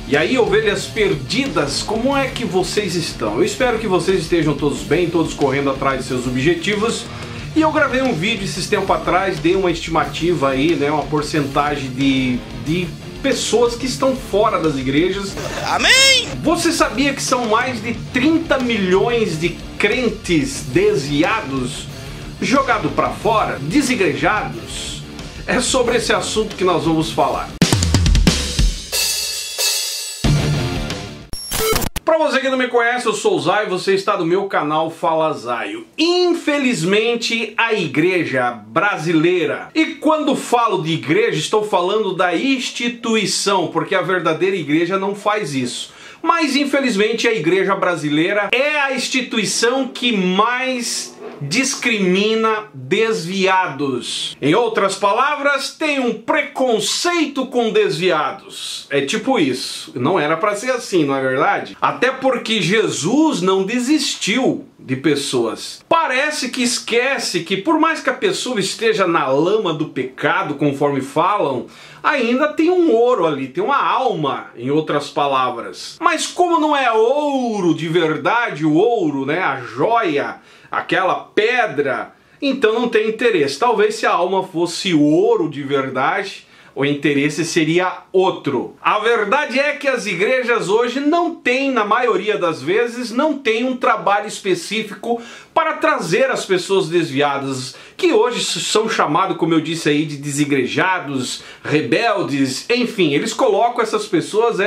E aí, ovelhas perdidas, como é que vocês estão? Eu espero que vocês estejam todos bem, todos correndo atrás de seus objetivos. E eu gravei um vídeo esses tempos atrás, dei uma estimativa aí, né, uma porcentagem de pessoas que estão fora das igrejas. Amém! Você sabia que são mais de 30 milhões de crentes desviados, jogados para fora, desigrejados? É sobre esse assunto que nós vamos falar. Para você que não me conhece, eu sou o Zaio, você está no meu canal Fala Zaio. Infelizmente, a igreja brasileira, e quando falo de igreja, estou falando da instituição, porque a verdadeira igreja não faz isso. Mas infelizmente a igreja brasileira é a instituição que mais discrimina desviados. Em outras palavras, tem um preconceito com desviados. É tipo isso. Não era para ser assim, não é verdade? Até porque Jesus não desistiu de pessoas. Parece que esquece que por mais que a pessoa esteja na lama do pecado, conforme falam, ainda tem um ouro ali, tem uma alma, em outras palavras. Mas como não é ouro de verdade, o ouro, né, a joia, aquela pedra, então não tem interesse. Talvez se a alma fosse ouro de verdade, o interesse seria outro. A verdade é que as igrejas hoje não têm, na maioria das vezes, não têm um trabalho específico para trazer as pessoas desviadas, que hoje são chamados, como eu disse aí, de desigrejados, rebeldes, enfim, eles colocam essas pessoas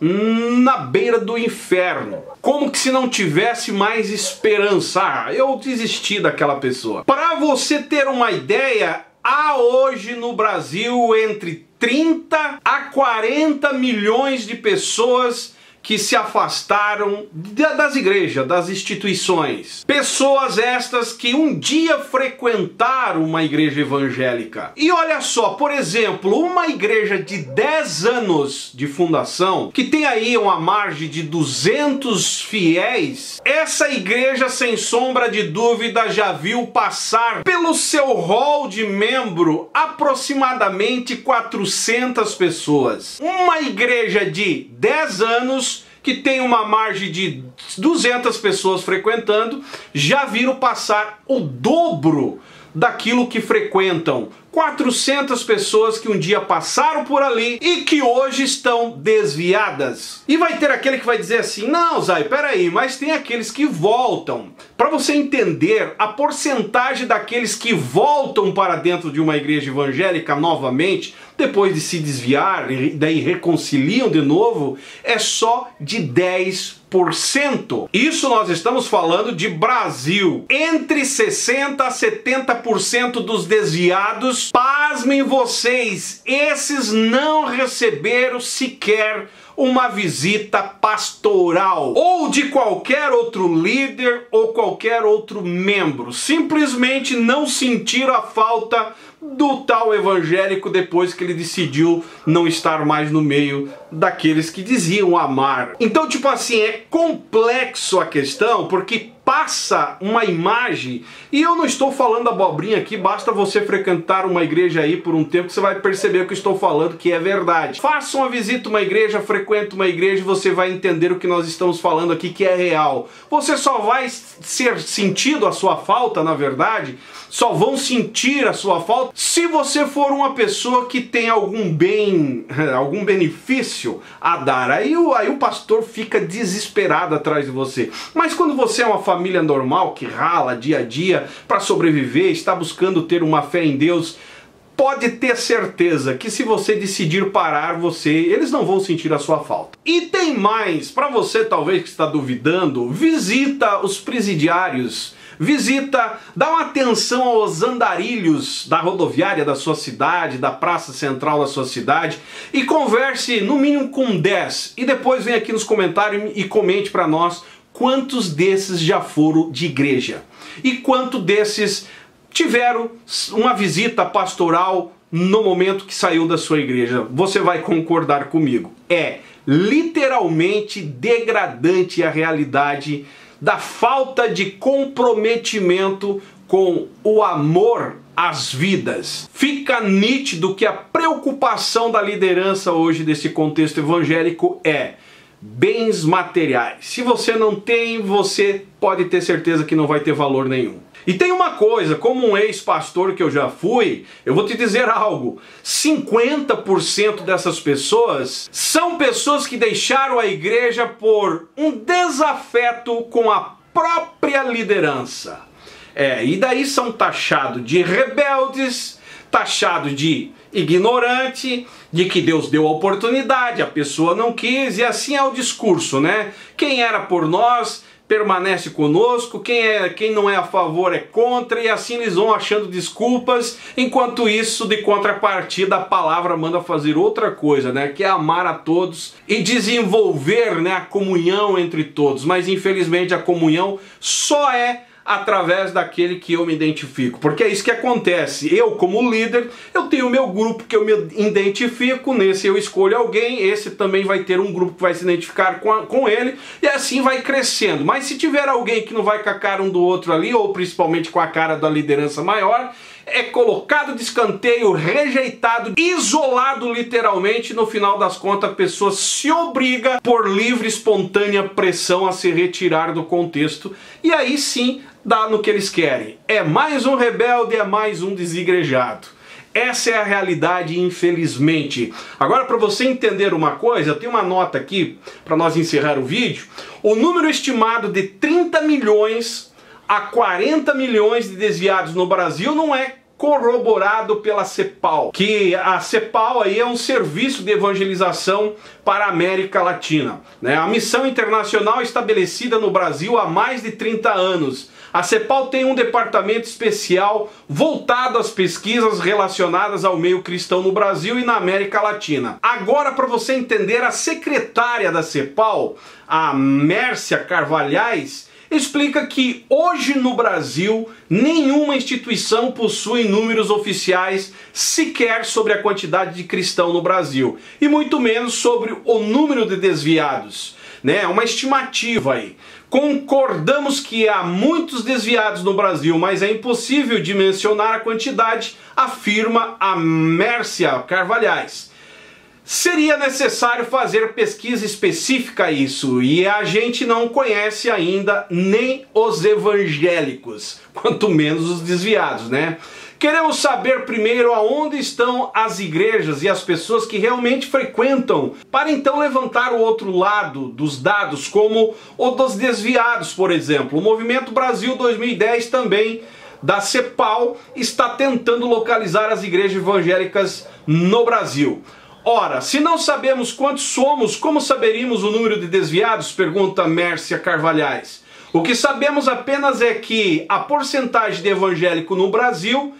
na beira do inferno. Como que se não tivesse mais esperança. Ah, eu desisti daquela pessoa. Para você ter uma ideia, há hoje no Brasil entre 30 a 40 milhões de pessoas que se afastaram das igrejas, das instituições. Pessoas estas que um dia frequentaram uma igreja evangélica. E olha só, por exemplo, uma igreja de 10 anos de fundação, que tem aí uma margem de 200 fiéis, essa igreja, sem sombra de dúvida, já viu passar pelo seu rol de membro aproximadamente 400 pessoas. Uma igreja de 10 anos que tem uma margem de 200 pessoas frequentando, já viram passar o dobro daquilo que frequentam 400 pessoas que um dia passaram por ali e que hoje estão desviadas. E vai ter aquele que vai dizer assim: não, Zay, peraí, mas tem aqueles que voltam. Para você entender a porcentagem daqueles que voltam para dentro de uma igreja evangélica novamente, depois de se desviar e daí reconciliam de novo, é só de 10%. Isso nós estamos falando de Brasil. Entre 60% a 70% dos desviados, pasmem vocês, esses não receberam sequer uma visita pastoral ou de qualquer outro líder ou qualquer outro membro. Simplesmente não sentiram a falta do tal evangélico depois que ele decidiu não estar mais no meio daqueles que diziam amar. Então, tipo assim, é complexo a questão, porque passa uma imagem, e eu não estou falando abobrinha aqui, basta você frequentar uma igreja aí por um tempo que você vai perceber o que eu estou falando, que é verdade. Faça uma visita a uma igreja, frequente uma igreja e você vai entender o que nós estamos falando aqui, que é real. Você só vai ser sentido a sua falta, na verdade, só vão sentir a sua falta se você for uma pessoa que tem algum bem, algum benefício a dar. Aí o pastor fica desesperado atrás de você. Mas quando você é uma família normal, que rala dia a dia para sobreviver, está buscando ter uma fé em Deus, pode ter certeza que se você decidir parar, eles não vão sentir a sua falta. E tem mais, para você talvez que está duvidando, visita os presidiários, dá uma atenção aos andarilhos da rodoviária da sua cidade, da praça central da sua cidade, e converse no mínimo com 10, e depois vem aqui nos comentários e comente para nós quantos desses já foram de igreja e quanto desses tiveram uma visita pastoral no momento que saiu da sua igreja. Você vai concordar comigo. É literalmente degradante a realidade da falta de comprometimento com o amor as vidas. Fica nítido que a preocupação da liderança hoje desse contexto evangélico é bens materiais. Se você não tem, você pode ter certeza que não vai ter valor nenhum. E tem uma coisa, como um ex-pastor que eu já fui, eu vou te dizer algo: 50% dessas pessoas são pessoas que deixaram a igreja por um desafeto com a própria liderança. E daí são taxados de rebeldes, taxados de ignorante, de que Deus deu a oportunidade, a pessoa não quis, e assim é o discurso, né? Quem era por nós permanece conosco, quem não é a favor é contra, e assim eles vão achando desculpas. Enquanto isso, de contrapartida, a palavra manda fazer outra coisa, né? Que é amar a todos e desenvolver, né, a comunhão entre todos. Mas infelizmente a comunhão só é através daquele que eu me identifico, porque é isso que acontece. Eu, como líder, eu tenho o meu grupo que eu me identifico, nesse eu escolho alguém, esse também vai ter um grupo que vai se identificar com ele, e assim vai crescendo. Mas se tiver alguém que não vai com a cara um do outro ali, ou principalmente com a cara da liderança maior, é colocado de escanteio, rejeitado, isolado literalmente. No final das contas, a pessoa se obriga por livre e espontânea pressão a se retirar do contexto, e aí sim dá no que eles querem. É mais um rebelde, é mais um desigrejado. Essa é a realidade, infelizmente. Agora, para você entender uma coisa, eu tenho uma nota aqui para nós encerrar o vídeo. O número estimado de 30 milhões a 40 milhões de desviados no Brasil não é corroborado pela CEPAL, que a CEPAL aí é um serviço de evangelização para a América Latina, né? A missão internacional estabelecida no Brasil há mais de 30 anos. A CEPAL tem um departamento especial voltado às pesquisas relacionadas ao meio cristão no Brasil e na América Latina. Agora, para você entender, a secretária da CEPAL, a Mércia Carvalhais, explica que hoje no Brasil nenhuma instituição possui números oficiais sequer sobre a quantidade de cristãos no Brasil, e muito menos sobre o número de desviados, né? Uma estimativa aí. Concordamos que há muitos desviados no Brasil, mas é impossível dimensionar a quantidade, afirma a Mércia Carvalhais. Seria necessário fazer pesquisa específica a isso, e a gente não conhece ainda nem os evangélicos, quanto menos os desviados, né? Queremos saber primeiro aonde estão as igrejas e as pessoas que realmente frequentam, para então levantar o outro lado dos dados, como o dos desviados, por exemplo. O Movimento Brasil 2010 também, da CEPAL, está tentando localizar as igrejas evangélicas no Brasil. Ora, se não sabemos quantos somos, como saberíamos o número de desviados? Pergunta Mércia Carvalhais. O que sabemos apenas é que a porcentagem de evangélicos no Brasil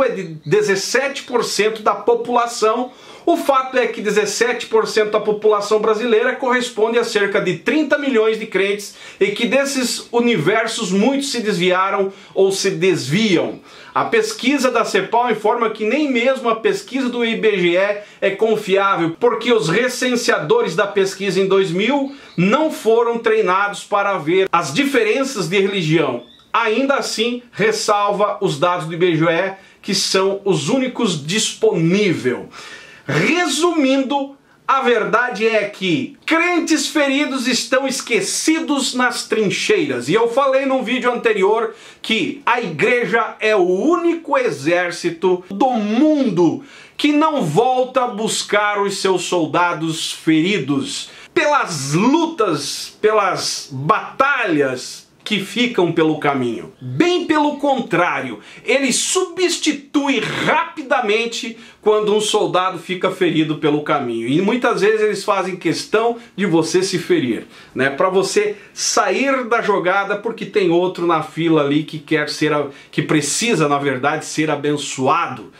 é de 17% da população. O fato é que 17% da população brasileira corresponde a cerca de 30 milhões de crentes, e que desses universos muitos se desviaram ou se desviam. A pesquisa da CEPAL informa que nem mesmo a pesquisa do IBGE é confiável, porque os recenseadores da pesquisa em 2000 não foram treinados para ver as diferenças de religião. Ainda assim, ressalva os dados do IBGE, que são os únicos disponíveis. Resumindo, a verdade é que crentes feridos estão esquecidos nas trincheiras. E eu falei num vídeo anterior que a igreja é o único exército do mundo que não volta a buscar os seus soldados feridos pelas lutas, pelas batalhas que ficam pelo caminho. Bem pelo contrário, ele substitui rapidamente quando um soldado fica ferido pelo caminho. E muitas vezes eles fazem questão de você se ferir, né? Para você sair da jogada, porque tem outro na fila ali que quer ser, que precisa, na verdade, ser abençoado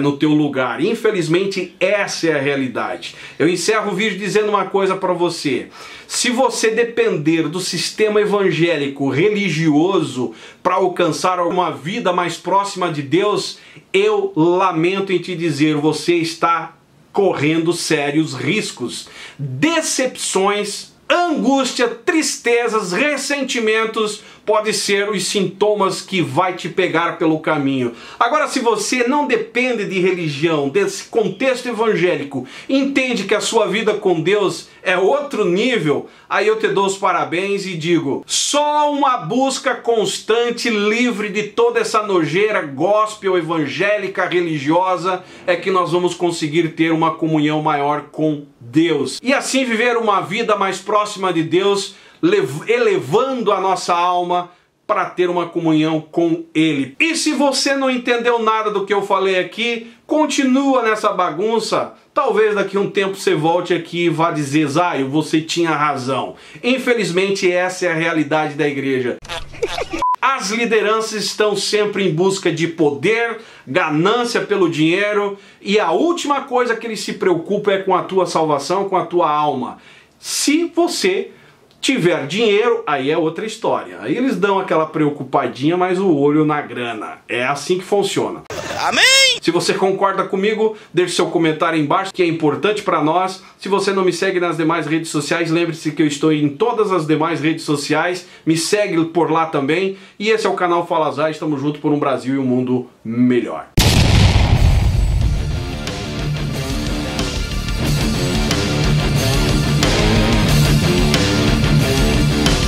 no teu lugar. Infelizmente, essa é a realidade. Eu encerro o vídeo dizendo uma coisa para você. Se você depender do sistema evangélico religioso para alcançar uma vida mais próxima de Deus, eu lamento em te dizer, você está correndo sérios riscos. Decepções, angústia, tristezas, ressentimentos pode ser os sintomas que vai te pegar pelo caminho. Agora, se você não depende de religião, desse contexto evangélico, entende que a sua vida com Deus é outro nível, aí eu te dou os parabéns e digo, só uma busca constante, livre de toda essa nojeira gospel, evangélica, religiosa, é que nós vamos conseguir ter uma comunhão maior com Deus. E assim viver uma vida mais próxima de Deus, elevando a nossa alma para ter uma comunhão com Ele. E se você não entendeu nada do que eu falei aqui, continua nessa bagunça. Talvez daqui a um tempo você volte aqui e vá dizer, Zaio, você tinha razão. Infelizmente essa é a realidade da igreja. As lideranças estão sempre em busca de poder, ganância pelo dinheiro, e a última coisa que eles se preocupam é com a tua salvação, com a tua alma. Se você tiver dinheiro, aí é outra história. Aí eles dão aquela preocupadinha, mas o olho na grana. É assim que funciona. Amém? Se você concorda comigo, deixe seu comentário aí embaixo, que é importante para nós. Se você não me segue nas demais redes sociais, lembre-se que eu estou em todas as demais redes sociais. Me segue por lá também. E esse é o canal Fala Zaio. Estamos juntos por um Brasil e um mundo melhor.